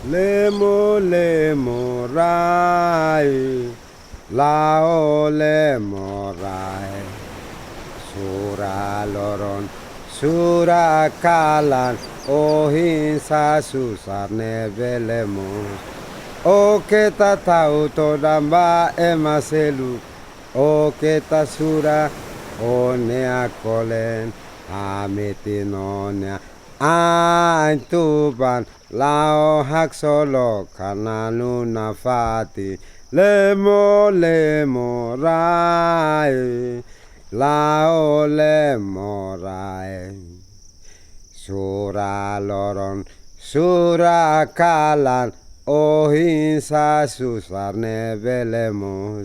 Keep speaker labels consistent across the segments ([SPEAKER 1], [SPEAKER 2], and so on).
[SPEAKER 1] Lemo lemo rai, lao lemo rai, sura loron, sura kalan, ohinsa susar nebelemo. O kita tahu toda mba emaselu, o kita sura, o nea kolen, ametinonia. Tuban lao hak solo karena nuna fati lemo lemo rai lao lemo rai sura loron sura kalan ohinsa susar nebelemo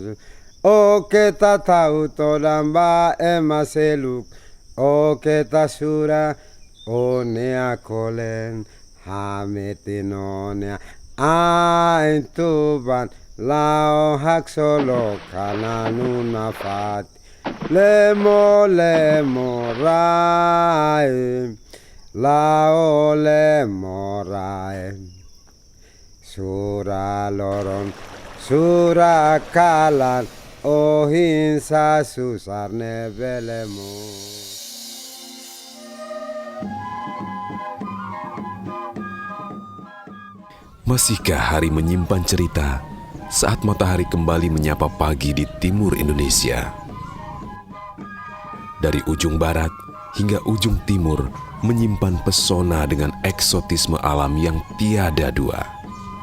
[SPEAKER 1] o kita tahu todamba emaseluk o kita sura o nea kolen hametinonia tuban lao hak solo kana nuna fat lemo lemo rai lao lemo rai sura loron sura kalan ohinsa susar nebelemo.
[SPEAKER 2] Masihkah hari menyimpan cerita saat matahari kembali menyapa pagi di timur Indonesia? Dari ujung barat hingga ujung timur menyimpan pesona dengan eksotisme alam yang tiada dua.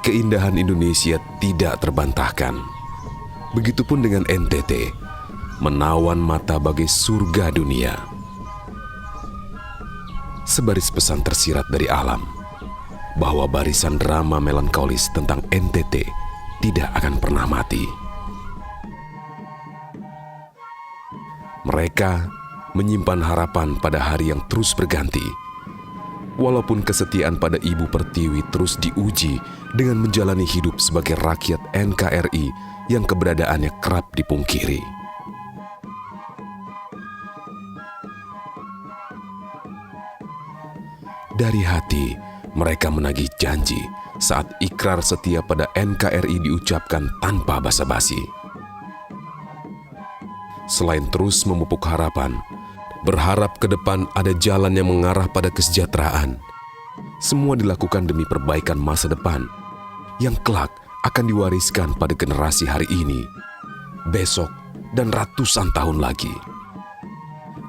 [SPEAKER 2] Keindahan Indonesia tidak terbantahkan. Begitupun dengan NTT, menawan mata bagai surga dunia. Sebaris pesan tersirat dari alam, bahwa barisan drama melankolis tentang NTT tidak akan pernah mati. Mereka menyimpan harapan pada hari yang terus berganti, walaupun kesetiaan pada Ibu Pertiwi terus diuji dengan menjalani hidup sebagai rakyat NKRI yang keberadaannya kerap dipungkiri. Dari hati, mereka menagih janji saat ikrar setia pada NKRI diucapkan tanpa basa-basi. Selain terus memupuk harapan, berharap ke depan ada jalan yang mengarah pada kesejahteraan. Semua dilakukan demi perbaikan masa depan yang kelak akan diwariskan pada generasi hari ini, besok, dan ratusan tahun lagi.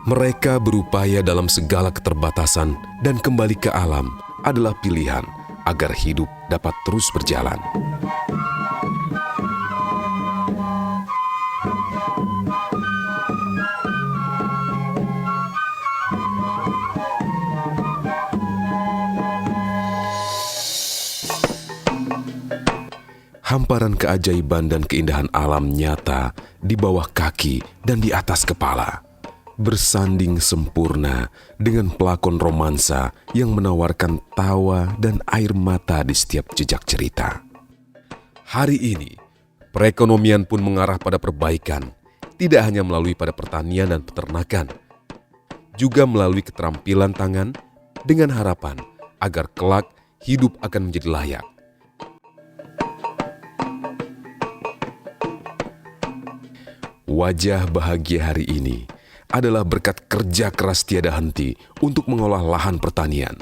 [SPEAKER 2] Mereka berupaya dalam segala keterbatasan dan kembali ke alam adalah pilihan agar hidup dapat terus berjalan. Hamparan keajaiban dan keindahan alam nyata di bawah kaki dan di atas kepala, bersanding sempurna dengan pelakon romansa yang menawarkan tawa dan air mata di setiap jejak cerita. Hari ini, perekonomian pun mengarah pada perbaikan, tidak hanya melalui pada pertanian dan peternakan, juga melalui keterampilan tangan dengan harapan agar kelak hidup akan menjadi layak. Wajah bahagia hari ini adalah berkat kerja keras tiada henti untuk mengolah lahan pertanian.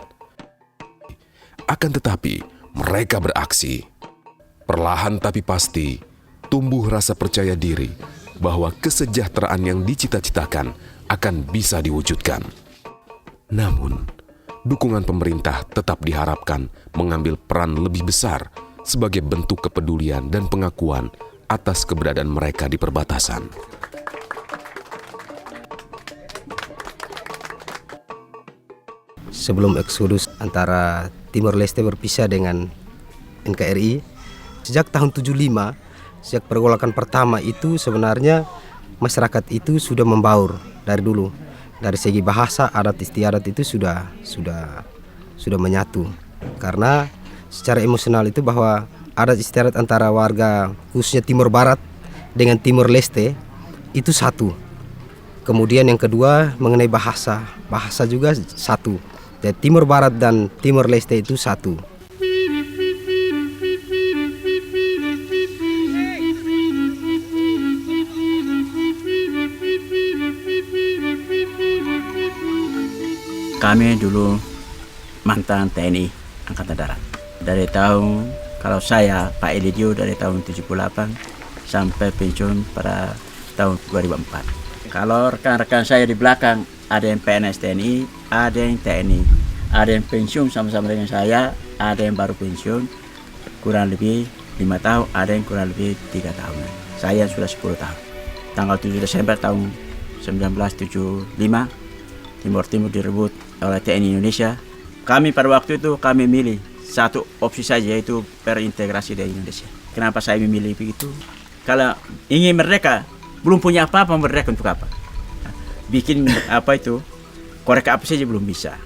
[SPEAKER 2] Akan tetapi, mereka beraksi. Perlahan tapi pasti, tumbuh rasa percaya diri bahwa kesejahteraan yang dicita-citakan akan bisa diwujudkan. Namun, dukungan pemerintah tetap diharapkan mengambil peran lebih besar sebagai bentuk kepedulian dan pengakuan atas keberadaan mereka di perbatasan.
[SPEAKER 3] Sebelum eksodus antara Timor Leste berpisah dengan NKRI, sejak tahun 75, sejak pergolakan pertama itu sebenarnya masyarakat itu sudah membaur dari dulu. Dari segi bahasa, adat istiadat itu sudah menyatu. Karena secara emosional itu bahwa adat istiadat antara warga khususnya Timur Barat dengan Timor Leste itu satu. Kemudian yang kedua mengenai bahasa juga satu. Jadi Timur Barat dan Timor Leste itu satu.
[SPEAKER 4] Kami dulu mantan TNI Angkatan Darat. Dari tahun, kalau saya Pak Elidio dari tahun 78 sampai pensiun pada tahun 2004. Kalau rekan-rekan saya di belakang, ada yang PNS TNI, ada yang TNI, ada yang pensiun sama-sama dengan saya, ada yang baru pensiun kurang lebih 5 tahun, ada yang kurang lebih 3 tahun. Saya sudah 10 tahun. Tanggal 7 Desember tahun 1975, Timur Timur direbut oleh TNI Indonesia. Kami pada waktu itu kami milih satu opsi saja, yaitu berintegrasi dari Indonesia. Kenapa saya memilih begitu? Kalau ingin merdeka, belum punya apa-apa, merdeka untuk apa? Bikin apa itu, korek apa saja belum bisa.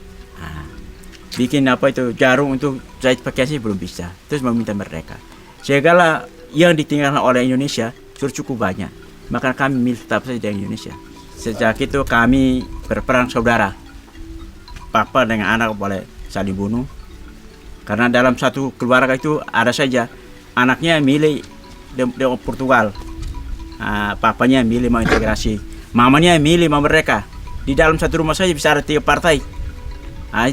[SPEAKER 4] Bikin apa itu, jarum untuk jahit pakaian saja belum bisa. Terus meminta merdeka. Segala yang ditinggalkan oleh Indonesia sudah cukup banyak. Maka kami milih tetap saja dari Indonesia. Sejak itu kami berperang saudara. Papa dengan anak boleh saling bunuh. Karena dalam satu keluarga itu ada saja anaknya milih di Portugal. Papanya milih mau integrasi. Mamanya milih mau mereka. Di dalam satu rumah saja bisa ada 3 partai.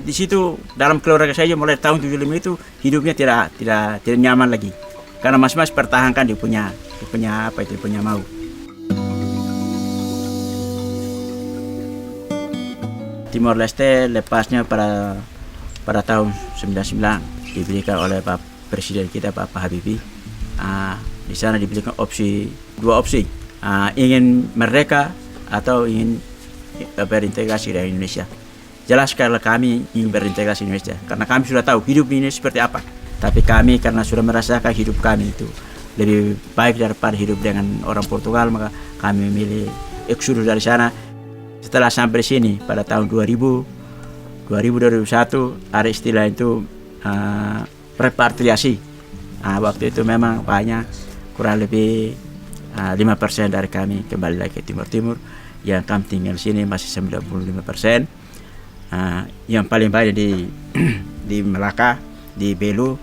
[SPEAKER 4] Di situ dalam keluarga saya mulai tahun 75 itu hidupnya tidak nyaman lagi. Karena masing-masing pertahankan dia punya mau. Timor Leste lepasnya pada tahun 99 diberikan oleh Pak Presiden kita Pak Habibie. Di sana diberikan dua opsi, ingin merdeka atau ingin berintegrasi dengan Indonesia. Jelas kalau kami ingin berintegrasi Indonesia, karena kami sudah tahu hidup ini seperti apa. Tapi kami karena sudah merasakan hidup kami itu lebih baik daripada hidup dengan orang Portugal, maka kami memilih eksodus dari sana. Setelah sampai sini pada tahun 2001 ada istilah itu repatriasi. Waktu itu memang banyak, kurang lebih 5% dari kami kembali lagi ke Timur Timur. Yang kami tinggal sini masih 95%. Yang paling banyak di Melaka, di Belu,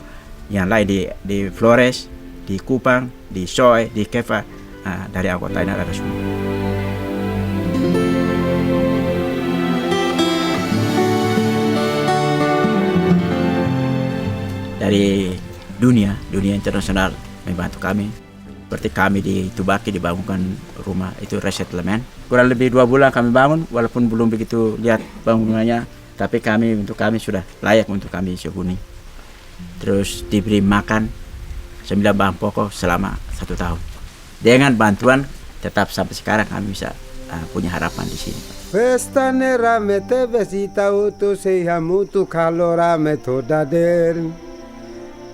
[SPEAKER 4] yang lain di Flores, di Kupang, di Soe, di Keva, dari anggota ini ada semua. Dari dunia internasional membantu kami. Seperti kami di Tubaki dibangunkan rumah itu resettlement. Kurang lebih 2 bulan kami bangun, walaupun belum begitu lihat bangunannya, tapi untuk kami sudah layak untuk kami huni. Terus diberi makan 9 bahan pokok selama 1 tahun. Dengan bantuan tetap sampai sekarang kami bisa punya harapan di sini.
[SPEAKER 1] Festa nera mete besita utu seja mutu calora metodader.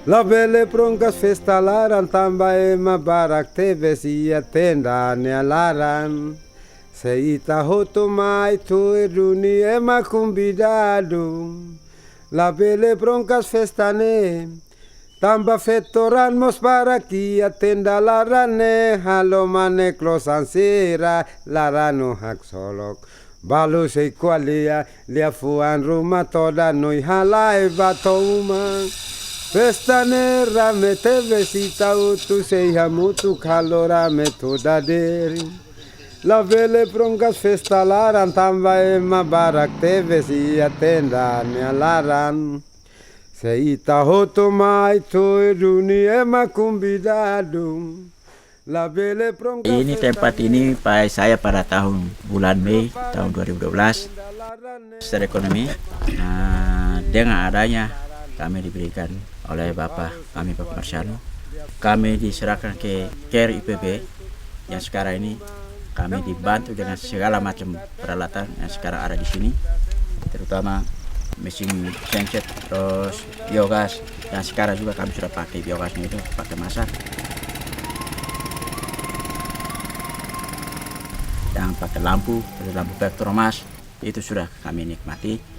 [SPEAKER 1] La belle proncas festa laran tamba ema barak te besia tenda ne alaran. Seita hoto mai tu eruni ema convidado. La belle broncas festane, tamba fettoran mos baraki atenda larane, halomane klosansera larano haksolok. Balu sei qualia, lia fuan ruma toda noi halai batoma. Festane rame te vesita utu sei hamutu calora metoda deri. La vele broncas festa laran tamba ema barak te vesi atenda ne alaran. Seita hoto mai to eduni ema convidado. La vele broncas.
[SPEAKER 4] Ini tempat ini saya pada bulan Mei tahun 2012. Secara ekonomi, dengan adanya kami diberikan oleh Bapak Marsiano, kami diserahkan ke Care IPB yang sekarang ini. Kami dibantu dengan segala macam peralatan yang sekarang ada di sini, terutama mesin genset, terus biogas, dan sekarang juga kami sudah pakai biogasnya itu pakai masak, dan pakai lampu Petronas, itu sudah kami nikmati.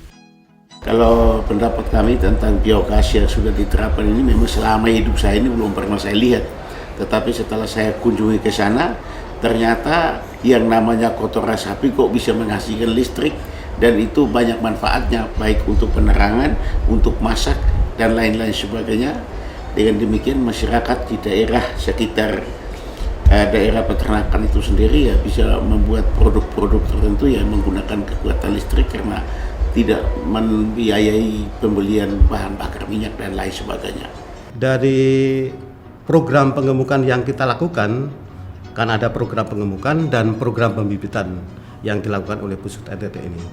[SPEAKER 5] Kalau pendapat kami tentang biogas yang sudah diterapkan ini, memang selama hidup saya ini belum pernah saya lihat, tetapi setelah saya kunjungi ke sana, ternyata yang namanya kotoran sapi kok bisa menghasilkan listrik, dan itu banyak manfaatnya, baik untuk penerangan, untuk masak, dan lain-lain sebagainya. Dengan demikian masyarakat di daerah sekitar daerah peternakan itu sendiri ya bisa membuat produk-produk tertentu yang menggunakan kekuatan listrik, karena tidak membiayai pembelian bahan bakar minyak dan lain sebagainya.
[SPEAKER 6] Dari program pengemukan yang kita lakukan, kan ada program pengemukan dan program pembibitan yang dilakukan oleh Pusat NTT ini.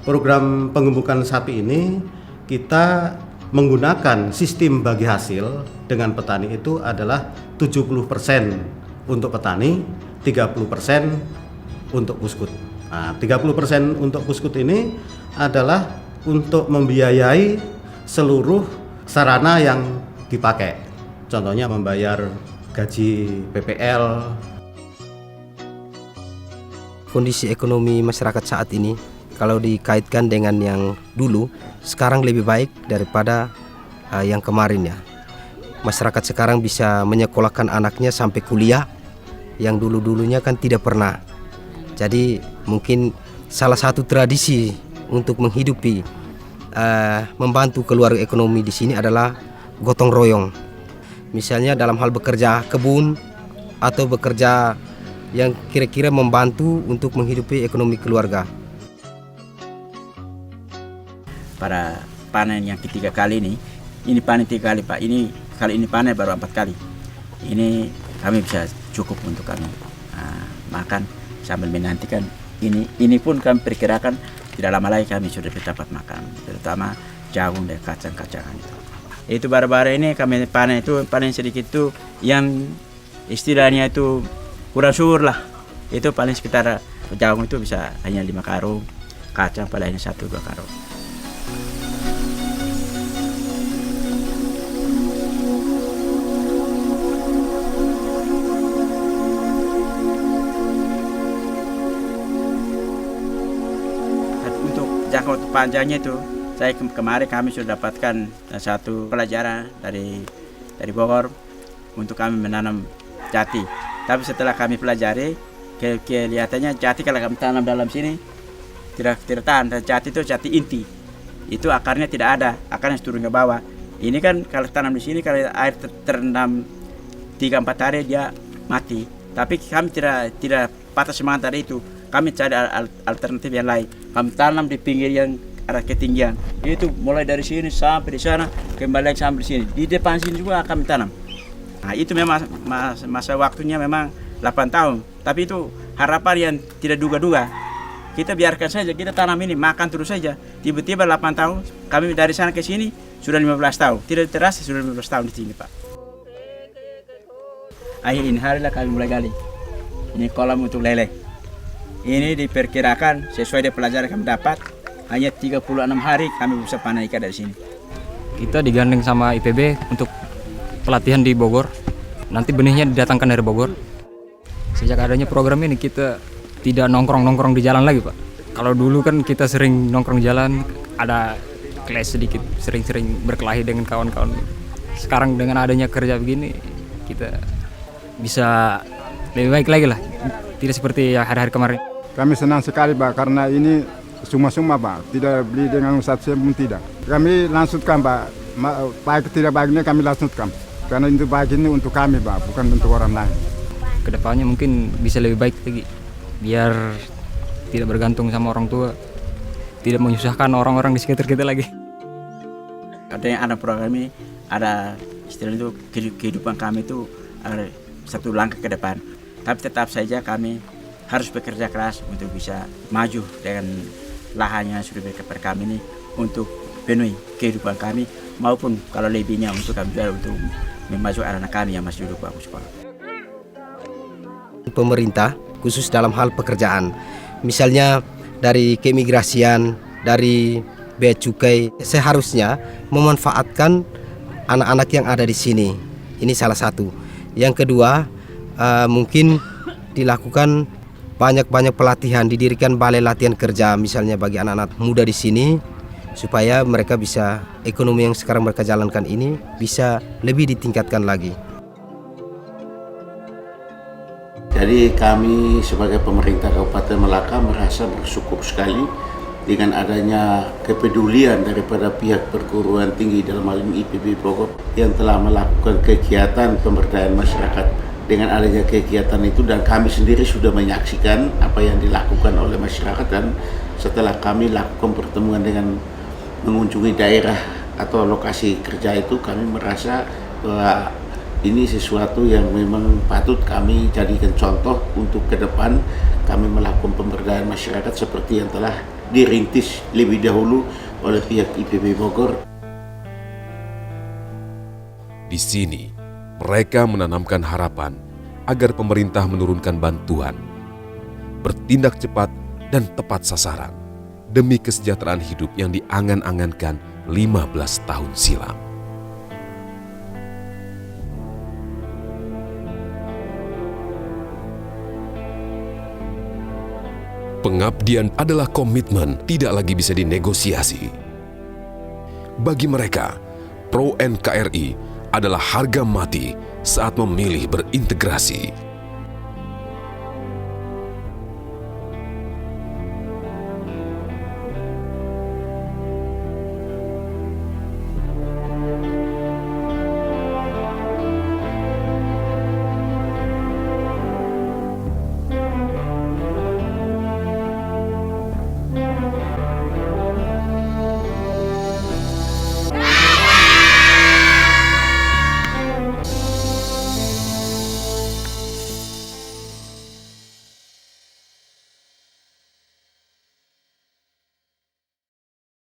[SPEAKER 6] Program pengemukan sapi ini kita menggunakan sistem bagi hasil dengan petani itu adalah 70% untuk petani, 30% untuk puskut. Nah, 30% untuk puskut ini adalah untuk membiayai seluruh sarana yang dipakai. Contohnya membayar gaji PPL.
[SPEAKER 3] Kondisi ekonomi masyarakat saat ini kalau dikaitkan dengan yang dulu, sekarang lebih baik daripada yang kemarin ya. Masyarakat sekarang bisa menyekolahkan anaknya sampai kuliah, yang dulu-dulunya kan tidak pernah. Jadi mungkin salah satu tradisi untuk menghidupi, membantu keluarga ekonomi di sini adalah gotong royong. Misalnya dalam hal bekerja kebun atau bekerja yang kira-kira membantu untuk menghidupi ekonomi keluarga.
[SPEAKER 4] Pada panen yang ketiga kali ini panen 3 kali Pak, kali ini panen baru 4 kali. Ini kami bisa cukup untuk kami makan sambil menantikan ini pun kami perkirakan tidak lama lagi kami sudah dapat makan, terutama jagung dan kacang-kacangan itu baru-baru ini kami panen sedikit itu yang istilahnya itu kurang subur lah. Itu paling sekitar jagung itu bisa hanya 5 karung, kacang paling hanya 1-2 karung. Untuk jangka waktu panjangnya itu, saya kemarin kami sudah dapatkan satu pelajaran dari Bogor untuk kami menanam jati. Tapi setelah kami pelajari, kelihatannya jati kalau kami tanam dalam sini tidak tahan. Jati itu jati inti, itu akarnya tidak ada, akarnya turun ke bawah. Ini kan kalau tanam di sini, kalau air terendam 3-4 hari dia mati. Tapi kami tidak patah semangat dari itu. Kami cari alternatif yang lain. Kami tanam di pinggir yang ada ketinggian. Itu mulai dari sini sampai di sana, kembali lagi sampai di sini. Di depan sini juga kami tanam. Nah, itu memang masa waktunya memang 8 tahun. Tapi itu harapan yang tidak duga-duga. Kita biarkan saja, kita tanam ini, makan terus saja. Tiba-tiba 8 tahun, kami dari sana ke sini sudah 15 tahun. Tidak terasa sudah 15 tahun di sini, Pak. Akhir ini harilah kami mulai gali. Ini kolam untuk lele. Ini diperkirakan sesuai dengan pelajaran kami dapat, hanya 36 hari kami bisa panen ikan dari sini.
[SPEAKER 7] Kita digandeng sama IPB untuk pelatihan di Bogor. Nanti benihnya didatangkan dari Bogor. Sejak adanya program ini kita tidak nongkrong di jalan lagi, Pak. Kalau dulu kan kita sering nongkrong jalan, ada kelas sedikit, sering-sering berkelahi dengan kawan-kawan. Sekarang dengan adanya kerja begini, kita bisa lebih baik lagi lah. Tidak seperti hari-hari kemarin.
[SPEAKER 8] Kami senang sekali, Pak, karena ini semua Pak. Tidak beli dengan satu sen pun tidak. Kami langsungkan, Pak. Baik tidak baiknya kami langsungkan. Karena itu baik ini untuk kami, Pak, bukan untuk orang lain.
[SPEAKER 7] Kedepannya mungkin bisa lebih baik lagi, biar tidak bergantung sama orang tua, tidak menyusahkan orang-orang di sekitar kita lagi.
[SPEAKER 4] Katanya ada program ini, ada istilah itu kehidupan kami itu ada satu langkah ke depan. Tapi tetap saja kami harus bekerja keras untuk bisa maju dengan lahan yang sudah diberikan kepada kami ini untuk penuhi kehidupan kami, maupun kalau lebihnya untuk kami jual untuk memacu anak-anak kami yang masih duduk bangku sekolah.
[SPEAKER 3] Pemerintah khusus dalam hal pekerjaan, misalnya dari keimigrasian, dari bea cukai, seharusnya memanfaatkan anak-anak yang ada di sini. Ini salah satu. Yang kedua, mungkin dilakukan banyak-banyak pelatihan, didirikan balai latihan kerja misalnya bagi anak-anak muda di sini, supaya mereka bisa ekonomi yang sekarang mereka jalankan ini bisa lebih ditingkatkan lagi.
[SPEAKER 5] Jadi kami sebagai pemerintah Kabupaten Melaka merasa bersyukur sekali dengan adanya kepedulian daripada pihak perguruan tinggi dalam hal ini IPB Bogor yang telah melakukan kegiatan pemberdayaan masyarakat. Dengan adanya kegiatan itu dan kami sendiri sudah menyaksikan apa yang dilakukan oleh masyarakat dan setelah kami lakukan pertemuan dengan mengunjungi daerah atau lokasi kerja itu, kami merasa bahwa ini sesuatu yang memang patut kami jadikan contoh untuk ke depan kami melakukan pemberdayaan masyarakat seperti yang telah dirintis lebih dahulu oleh pihak IPB Bogor.
[SPEAKER 2] Di sini, mereka menanamkan harapan agar pemerintah menurunkan bantuan, bertindak cepat dan tepat sasaran demi kesejahteraan hidup yang diangan-angankan 15 tahun silam. Pengabdian adalah komitmen, tidak lagi bisa dinegosiasi. Bagi mereka, pro NKRI adalah harga mati saat memilih berintegrasi.